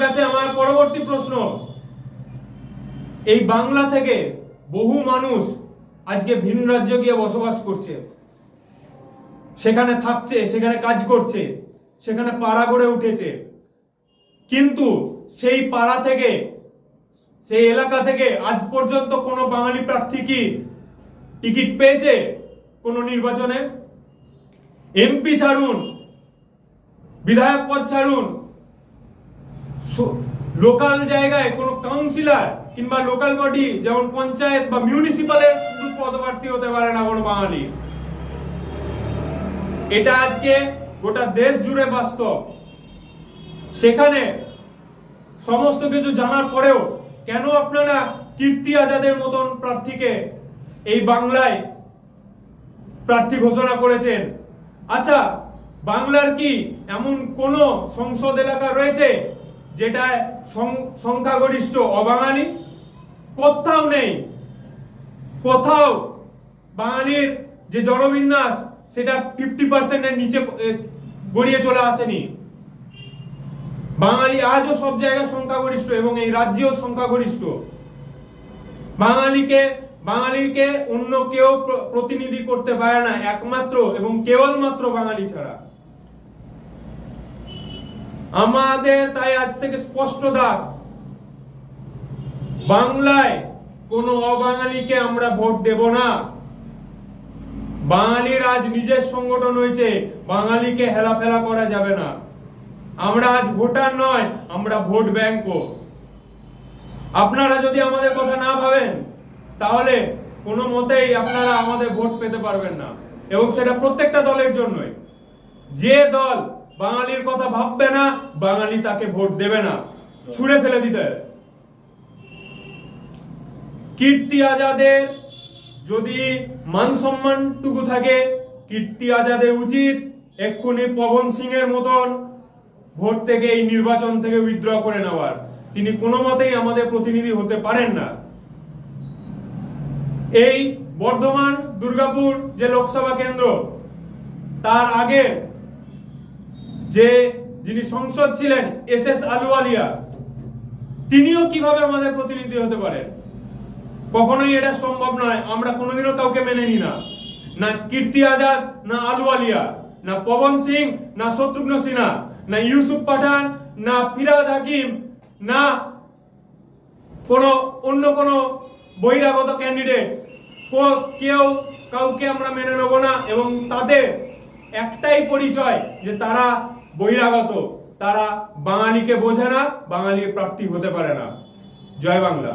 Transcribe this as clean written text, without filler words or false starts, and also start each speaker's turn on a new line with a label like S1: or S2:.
S1: কাছে আমার পরবর্তী প্রশ্ন, এই বাংলা থেকে বহু মানুষ আজকে ভিন রাজ্যে গিয়ে বসবাস করছে, সেখানে থাকছে, সেখানে কাজ করছে, সেখানে পাড়া গড়ে উঠেছে, কিন্তু সেই পাড়া থেকে, সেই এলাকা থেকে আজ পর্যন্ত কোনো বাঙালি প্রার্থী কি টিকিট পেয়েছে কোনো নির্বাচনে? এমপি ছাড়ুন, বিধায়ক পদ ছাড়ুন, লোকাল জায়গায় কোনো কাউন্সিলর কিংবা লোকাল বডি যেমন পঞ্চায়েত বা মিউনিসিপালে শুধু পদপ্রার্থী হতে পারে না কোনো বাঙালি। এটা আজকে গোটা দেশ জুড়ে বাস্তব। সেখানে সমস্ত কিছু জানার পরেও কেন আপনারা কীর্তি আজাদের মতন প্রার্থীকে এই বাংলায় প্রার্থী ঘোষণা করেছেন? আচ্ছা, বাংলার কি এমন কোন সংসদ এলাকা রয়েছে যেটা সংখ্যাগরিষ্ঠ অবাঙালি? কোথাও নেই। কোথাও বাঙালির যে জনবিন্যাস সেটা 50% নিচে গড়িয়ে চলে আসেনি। বাঙালি আজও সব জায়গায় সংখ্যাগরিষ্ঠ এবং এই রাজ্যেও সংখ্যাগরিষ্ঠ। বাঙালিকে অন্য কেউ প্রতিনিধি করতে পারে না, একমাত্র এবং কেবলমাত্র বাঙালি ছাড়া। আমাদের তাই আজ থেকে স্পষ্ট দাগ, বাংলায় কোনো অবাঙালিকে আমরা ভোট দেব না। বাঙালির আজ নিজের সংগঠন হয়েছে, বাঙালিকে হেলাফেলা করা যাবে না। আমরা আজ ভোটার নয়, আমরা ভোট ব্যাংকও। আপনারা যদি আমাদের কথা না ভাবেন তাহলে কোনো মতেই আপনারা আমাদের ভোট পেতে পারবেন না, এবং সেটা প্রত্যেকটা দলের জন্যই। যে দল বাঙালির কথা ভাববে না, বাঙালি তাকে ভোট দেবে না, ছুঁড়ে ফেলে দিতে। কীর্তি আজাদের যদি মান সম্মানটুকু থাকে, কীর্তি আজাদের উচিত এক্ষুনি পবন সিং এর মতন ভোট থেকে, এই নির্বাচন থেকে উইথড্র করে নেওয়ার। তিনি কোনো মতেই আমাদের প্রতিনিধি হতে পারেন না। এই বর্ধমান দুর্গাপুর যে লোকসভা কেন্দ্র, তার আগে যিনি সংসদ ছিলেন এস আলুওয়ালিয়া, তিনিও কিভাবে আমাদের প্রতিনিধি হতে পারেন? কখনোই এটা সম্ভব নয়। আমরা কোনোদিনও কাউকে মেনে নিই না, না কীর্তি আজাদ, না আলুওয়ালিয়া, না পবন সিং, না শত্রুঘ্ন সিনহা, না ইউসুফ পাঠান, না ফিরহাদ হাকিম, না অন্য কোনো বহিরাগত ক্যান্ডিডেট। কেউ কাউকে আমরা মেনে নেব না, এবং তাদের একটাই পরিচয় যে তারা বহিরাগত, তারা বাঙালিকে বোঝে না, বাঙালির প্রার্থী হতে পারে না। জয় বাংলা।